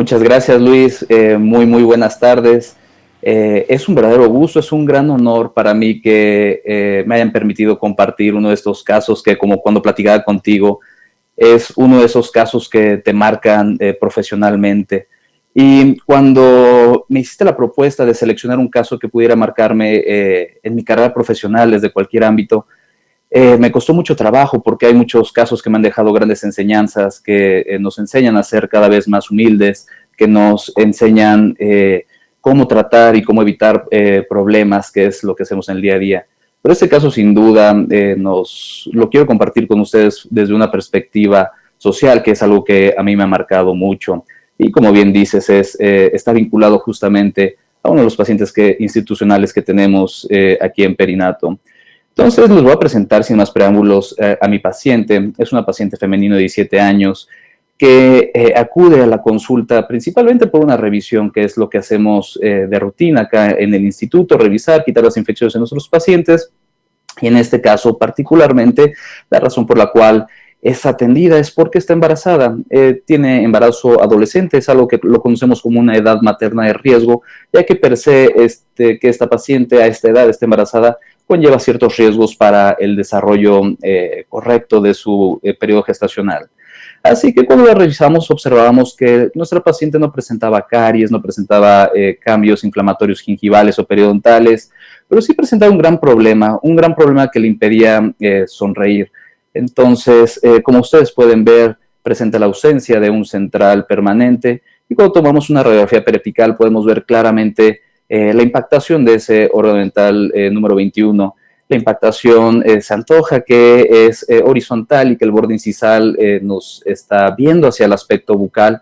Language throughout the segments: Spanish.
Muchas gracias, Luis. Muy buenas tardes. Es un verdadero gusto, es un gran honor para mí que me hayan permitido compartir uno de estos casos que, como cuando platicaba contigo, es uno de esos casos que te marcan profesionalmente. Y cuando me hiciste la propuesta de seleccionar un caso que pudiera marcarme en mi carrera profesional desde cualquier ámbito, me costó mucho trabajo porque hay muchos casos que me han dejado grandes enseñanzas, que nos enseñan a ser cada vez más humildes, que nos enseñan cómo tratar y cómo evitar problemas, que es lo que hacemos en el día a día. Pero este caso, sin duda, lo quiero compartir con ustedes desde una perspectiva social, que es algo que a mí me ha marcado mucho. Y como bien dices, está vinculado justamente a uno de los pacientes institucionales que tenemos aquí en Perinato. Entonces les voy a presentar sin más preámbulos a mi paciente. Es una paciente femenina de 17 años que acude a la consulta principalmente por una revisión, que es lo que hacemos de rutina acá en el instituto, revisar, quitar las infecciones en nuestros pacientes. Y en este caso particularmente, la razón por la cual es atendida es porque está embarazada. Tiene embarazo adolescente, es algo que lo conocemos como una edad materna de riesgo, ya que per se que esta paciente a esta edad esté embarazada conlleva ciertos riesgos para el desarrollo correcto de su periodo gestacional. Así que cuando la revisamos observábamos que nuestra paciente no presentaba caries, no presentaba cambios inflamatorios gingivales o periodontales, pero sí presentaba un gran problema que le impedía sonreír. Entonces, como ustedes pueden ver, presenta la ausencia de un central permanente y cuando tomamos una radiografía periapical podemos ver claramente la impactación de ese órgano dental número 21. La impactación se antoja que es horizontal y que el borde incisal nos está viendo hacia el aspecto bucal.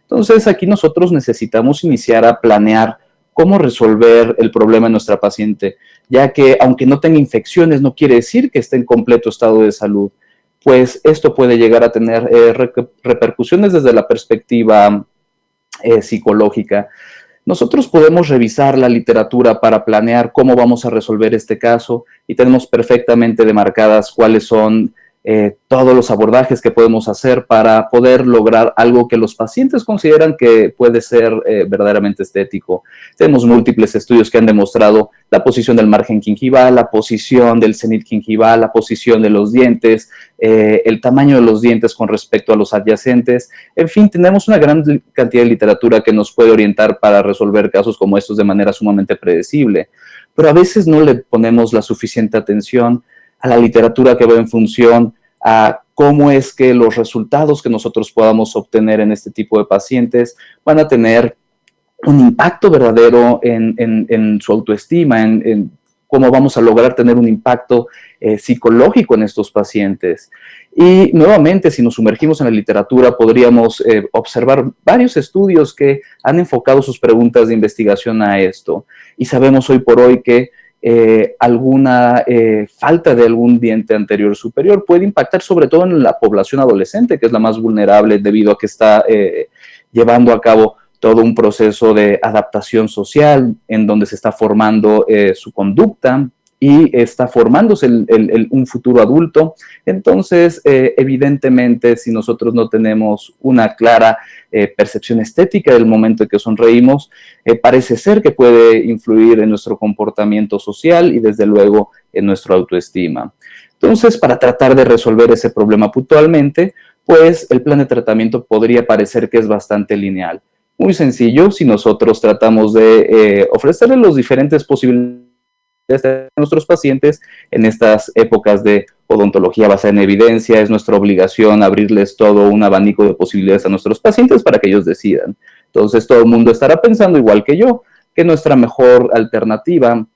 Entonces aquí nosotros necesitamos iniciar a planear cómo resolver el problema de nuestra paciente, ya que aunque no tenga infecciones no quiere decir que esté en completo estado de salud, pues esto puede llegar a tener repercusiones desde la perspectiva psicológica. Nosotros podemos revisar la literatura para planear cómo vamos a resolver este caso y tenemos perfectamente demarcadas cuáles son todos los abordajes que podemos hacer para poder lograr algo que los pacientes consideran que puede ser verdaderamente estético. Tenemos múltiples estudios que han demostrado la posición del margen gingival, la posición del cenit gingival, la posición de los dientes, el tamaño de los dientes con respecto a los adyacentes. En fin, tenemos una gran cantidad de literatura que nos puede orientar para resolver casos como estos de manera sumamente predecible. Pero a veces no le ponemos la suficiente atención a la literatura que va en función a cómo es que los resultados que nosotros podamos obtener en este tipo de pacientes van a tener un impacto verdadero en su autoestima, en cómo vamos a lograr tener un impacto psicológico en estos pacientes. Y nuevamente, si nos sumergimos en la literatura, podríamos observar varios estudios que han enfocado sus preguntas de investigación a esto. Y sabemos hoy por hoy que alguna falta de algún diente anterior superior puede impactar sobre todo en la población adolescente, que es la más vulnerable debido a que está llevando a cabo todo un proceso de adaptación social en donde se está formando su conducta y está formándose un futuro adulto. Entonces, evidentemente, si nosotros no tenemos una clara percepción estética del momento en que sonreímos, parece ser que puede influir en nuestro comportamiento social y, desde luego, en nuestra autoestima. Entonces, para tratar de resolver ese problema puntualmente, pues el plan de tratamiento podría parecer que es bastante lineal. Muy sencillo, si nosotros tratamos de ofrecerle los diferentes posibilidades a nuestros pacientes en estas épocas de odontología basada en evidencia, es nuestra obligación abrirles todo un abanico de posibilidades a nuestros pacientes para que ellos decidan. Entonces todo el mundo estará pensando igual que yo, que nuestra mejor alternativa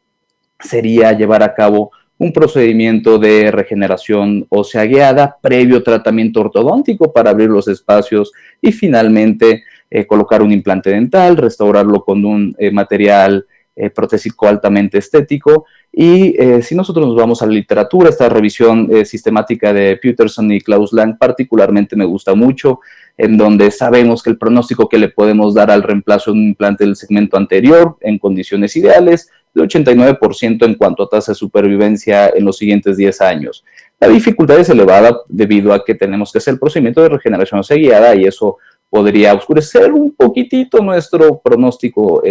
sería llevar a cabo un procedimiento de regeneración ósea guiada previo tratamiento ortodóntico para abrir los espacios y finalmente colocar un implante dental, restaurarlo con un material protésico altamente estético. Y si nosotros nos vamos a la literatura, esta revisión sistemática de Peterson y Klaus Lang particularmente me gusta mucho, en donde sabemos que el pronóstico que le podemos dar al reemplazo de un implante del segmento anterior en condiciones ideales, el 89% en cuanto a tasa de supervivencia en los siguientes 10 años. La dificultad es elevada debido a que tenemos que hacer el procedimiento de regeneración ósea guiada y eso podría oscurecer un poquitito nuestro pronóstico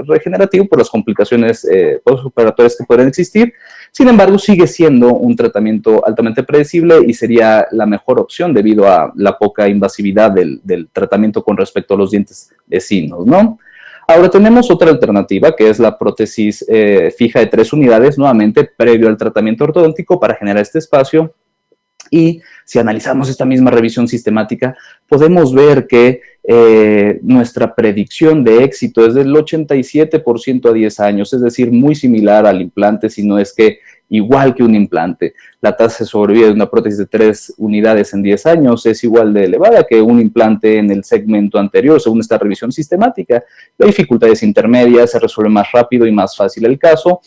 regenerativo por las complicaciones postoperatorias que pueden existir. Sin embargo, sigue siendo un tratamiento altamente predecible y sería la mejor opción debido a la poca invasividad del tratamiento con respecto a los dientes vecinos, ¿no? Ahora tenemos otra alternativa, que es la prótesis fija de 3 unidades, nuevamente previo al tratamiento ortodóntico para generar este espacio. Y si analizamos esta misma revisión sistemática, podemos ver que nuestra predicción de éxito es del 87% a 10 años, es decir, muy similar al implante, si no es que igual que un implante. La tasa de sobrevida de una prótesis de 3 unidades en 10 años es igual de elevada que un implante en el segmento anterior, según esta revisión sistemática. La dificultad es intermedia, se resuelve más rápido y más fácil el caso.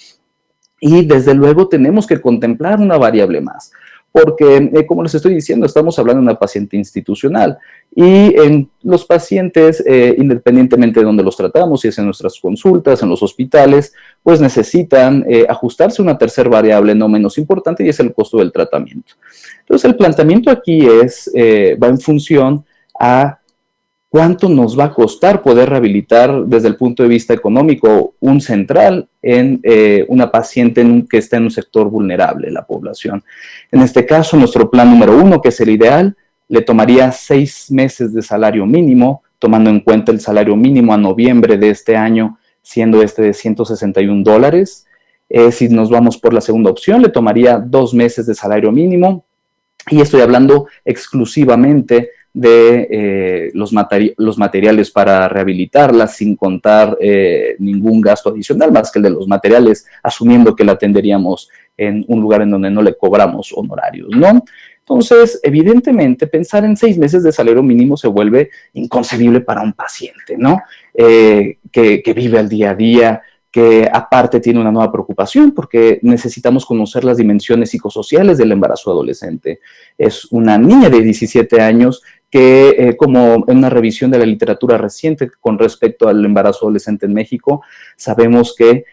Y desde luego tenemos que contemplar una variable más, porque, como les estoy diciendo, estamos hablando de una paciente institucional y en los pacientes, independientemente de donde los tratamos, si es en nuestras consultas, en los hospitales, pues necesitan ajustarse una tercera variable no menos importante y es el costo del tratamiento. Entonces, el planteamiento aquí va en función a cuánto nos va a costar poder rehabilitar desde el punto de vista económico un central en una paciente que está en un sector vulnerable de la población. En este caso, nuestro plan número 1, que es el ideal, le tomaría 6 meses de salario mínimo, tomando en cuenta el salario mínimo a noviembre de este año, siendo este de $161. Si nos vamos por la segunda opción, le tomaría 2 meses de salario mínimo, y estoy hablando exclusivamente de los materiales para rehabilitarla, sin contar ningún gasto adicional, más que el de los materiales, asumiendo que la atenderíamos en un lugar en donde no le cobramos honorarios, ¿no? Entonces, evidentemente, pensar en 6 meses de salario mínimo se vuelve inconcebible para un paciente, ¿no? Que vive al día a día, que aparte tiene una nueva preocupación porque necesitamos conocer las dimensiones psicosociales del embarazo adolescente. Es una niña de 17 años que, como en una revisión de la literatura reciente con respecto al embarazo adolescente en México, sabemos que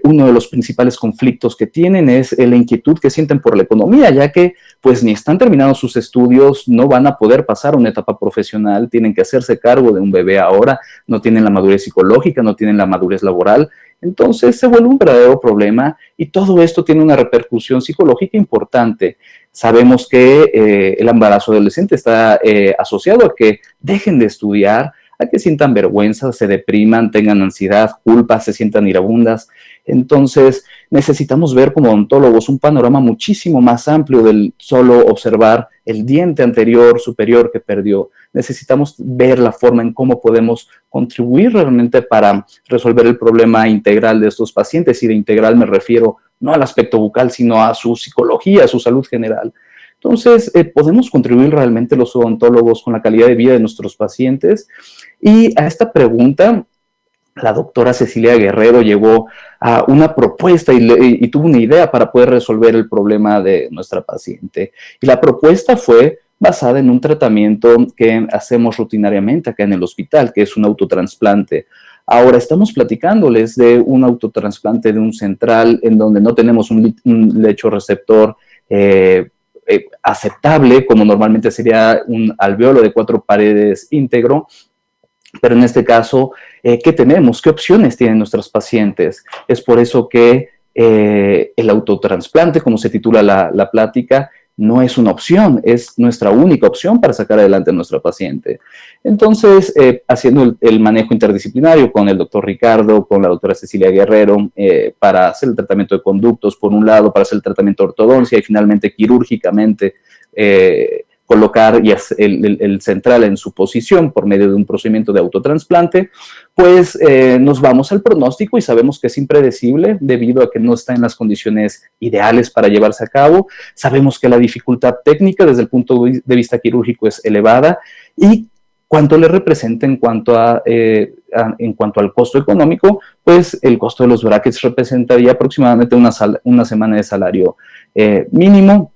uno de los principales conflictos que tienen es la inquietud que sienten por la economía, ya que pues ni están terminados sus estudios, no van a poder pasar a una etapa profesional, tienen que hacerse cargo de un bebé ahora, no tienen la madurez psicológica, no tienen la madurez laboral. Entonces se vuelve un verdadero problema y todo esto tiene una repercusión psicológica importante. Sabemos que el embarazo adolescente está asociado a que dejen de estudiar, a que sientan vergüenza, se depriman, tengan ansiedad, culpa, se sientan iracundas. Entonces necesitamos ver como odontólogos un panorama muchísimo más amplio del solo observar el diente anterior superior que perdió. Necesitamos ver la forma en cómo podemos contribuir realmente para resolver el problema integral de estos pacientes, y de integral me refiero no al aspecto bucal, sino a su psicología, a su salud general. Entonces, podemos contribuir realmente los odontólogos con la calidad de vida de nuestros pacientes. Y a esta pregunta, la doctora Cecilia Guerrero llegó a una propuesta y tuvo una idea para poder resolver el problema de nuestra paciente. Y la propuesta fue basada en un tratamiento que hacemos rutinariamente acá en el hospital, que es un autotransplante. Ahora estamos platicándoles de un autotransplante de un central en donde no tenemos un lecho receptor aceptable, como normalmente sería un alveolo de 4 paredes íntegro. Pero en este caso, ¿qué tenemos? ¿Qué opciones tienen nuestros pacientes? Es por eso que el autotransplante, como se titula la plática, no es una opción, es nuestra única opción para sacar adelante a nuestra paciente. Entonces, haciendo el manejo interdisciplinario con el doctor Ricardo, con la doctora Cecilia Guerrero, para hacer el tratamiento de conductos, por un lado, para hacer el tratamiento de ortodoncia y finalmente quirúrgicamente colocar el central en su posición por medio de un procedimiento de autotransplante, pues nos vamos al pronóstico y sabemos que es impredecible debido a que no está en las condiciones ideales para llevarse a cabo. Sabemos que la dificultad técnica desde el punto de vista quirúrgico es elevada y cuánto le representa en cuanto al costo económico, pues el costo de los brackets representaría aproximadamente una semana de salario mínimo,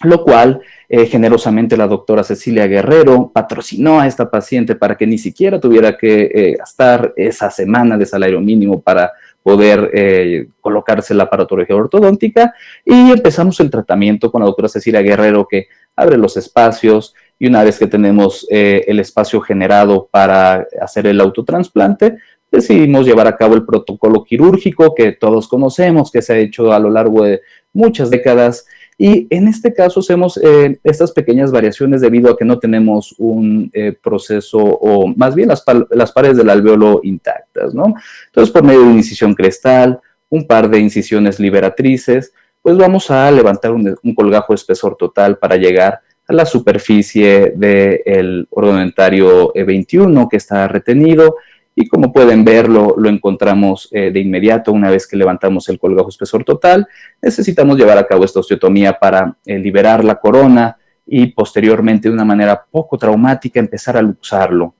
lo cual generosamente la doctora Cecilia Guerrero patrocinó a esta paciente para que ni siquiera tuviera que gastar esa semana de salario mínimo para poder colocarse la aparatología ortodóntica, y empezamos el tratamiento con la doctora Cecilia Guerrero, que abre los espacios, y una vez que tenemos el espacio generado para hacer el autotrasplante, decidimos llevar a cabo el protocolo quirúrgico que todos conocemos, que se ha hecho a lo largo de muchas décadas, y en este caso hacemos estas pequeñas variaciones debido a que no tenemos un proceso, o más bien las paredes del alveolo intactas, ¿no? Entonces, por medio de una incisión crestal, un par de incisiones liberatrices, pues vamos a levantar un colgajo de espesor total para llegar a la superficie del órgano dentario 21 que está retenido, y como pueden ver, lo encontramos de inmediato una vez que levantamos el colgajo espesor total. Necesitamos llevar a cabo esta osteotomía para liberar la corona y posteriormente, de una manera poco traumática, empezar a luxarlo.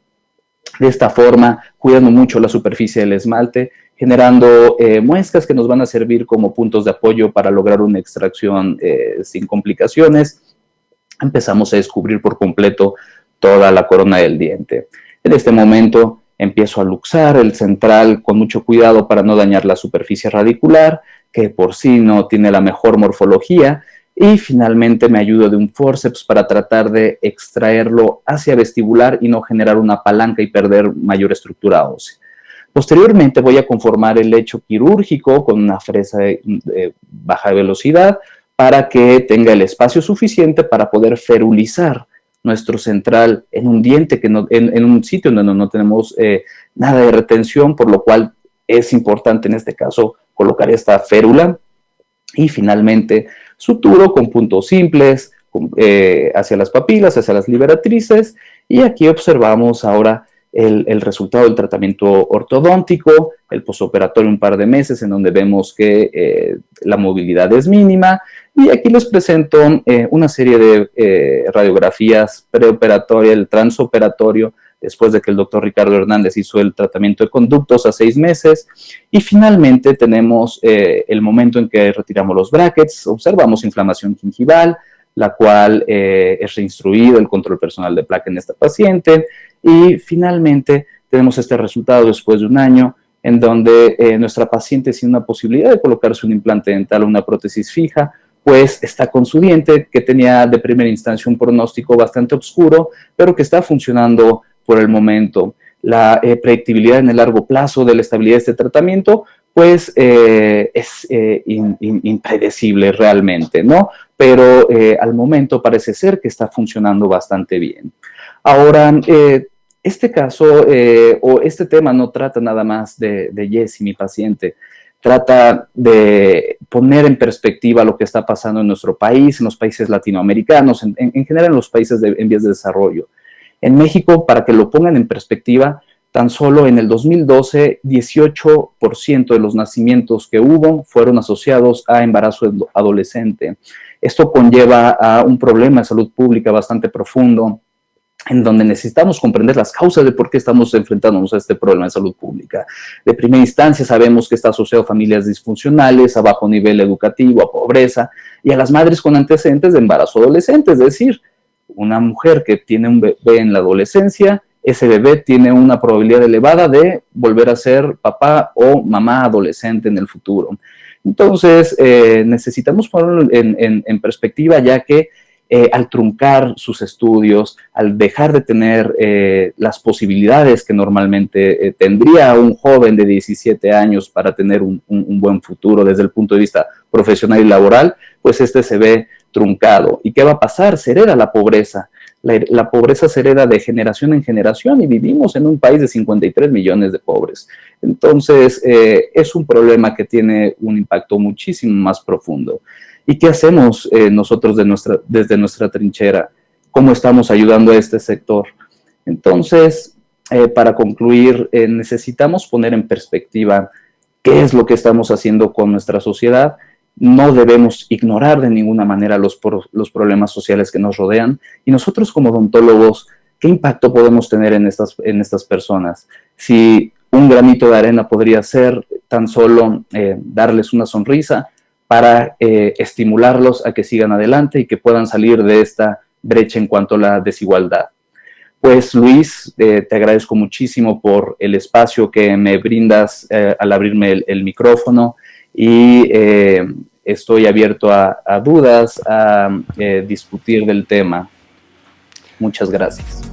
De esta forma, cuidando mucho la superficie del esmalte, generando muescas que nos van a servir como puntos de apoyo para lograr una extracción sin complicaciones. Empezamos a descubrir por completo toda la corona del diente. En este momento empiezo a luxar el central con mucho cuidado para no dañar la superficie radicular, que por sí no tiene la mejor morfología, y finalmente me ayudo de un forceps para tratar de extraerlo hacia vestibular y no generar una palanca y perder mayor estructura ósea. Posteriormente voy a conformar el lecho quirúrgico con una fresa de baja velocidad para que tenga el espacio suficiente para poder ferulizar nuestro central en un diente, en un sitio donde no tenemos nada de retención, por lo cual es importante en este caso colocar esta férula. Y finalmente suturo con puntos simples hacia las papilas, hacia las liberatrices, y aquí observamos ahora el resultado del tratamiento ortodóntico, el posoperatorio un par de meses en donde vemos que la movilidad es mínima, y aquí les presento una serie de radiografías preoperatoria, el transoperatorio, después de que el doctor Ricardo Hernández hizo el tratamiento de conductos a 6 meses, y finalmente tenemos el momento en que retiramos los brackets, observamos inflamación gingival, la cual es reinstruido el control personal de placa en esta paciente, y finalmente tenemos este resultado después de un año en donde nuestra paciente, sin una posibilidad de colocarse un implante dental o una prótesis fija, pues está con su diente que tenía de primera instancia un pronóstico bastante oscuro, pero que está funcionando por el momento. La predictibilidad en el largo plazo de la estabilidad de este tratamiento, pues es impredecible realmente, ¿no? Pero al momento parece ser que está funcionando bastante bien. Ahora, este caso o este tema no trata nada más de Jessie, mi paciente. Trata de poner en perspectiva lo que está pasando en nuestro país, en los países latinoamericanos, en general en los países en vías de desarrollo. En México, para que lo pongan en perspectiva, tan solo en el 2012, 18% de los nacimientos que hubo fueron asociados a embarazo adolescente. Esto conlleva a un problema de salud pública bastante profundo, en donde necesitamos comprender las causas de por qué estamos enfrentándonos a este problema de salud pública. De primera instancia sabemos que está asociado a familias disfuncionales, a bajo nivel educativo, a pobreza, y a las madres con antecedentes de embarazo adolescente, es decir, una mujer que tiene un bebé en la adolescencia, ese bebé tiene una probabilidad elevada de volver a ser papá o mamá adolescente en el futuro. Entonces, necesitamos ponerlo en perspectiva, ya que al truncar sus estudios, al dejar de tener las posibilidades que normalmente tendría un joven de 17 años para tener un buen futuro desde el punto de vista profesional y laboral, pues este se ve truncado. ¿Y qué va a pasar? Se hereda la pobreza. La pobreza se hereda de generación en generación y vivimos en un país de 53 millones de pobres. Entonces, es un problema que tiene un impacto muchísimo más profundo. ¿Y qué hacemos nosotros desde nuestra trinchera? ¿Cómo estamos ayudando a este sector? Entonces, para concluir, necesitamos poner en perspectiva qué es lo que estamos haciendo con nuestra sociedad. No debemos ignorar de ninguna manera los problemas sociales que nos rodean. Y nosotros como odontólogos, ¿qué impacto podemos tener en estas personas? Si un granito de arena podría ser tan solo darles una sonrisa para estimularlos a que sigan adelante y que puedan salir de esta brecha en cuanto a la desigualdad. Pues Luis, te agradezco muchísimo por el espacio que me brindas al abrirme el micrófono, y estoy abierto a dudas, a discutir del tema. Muchas gracias.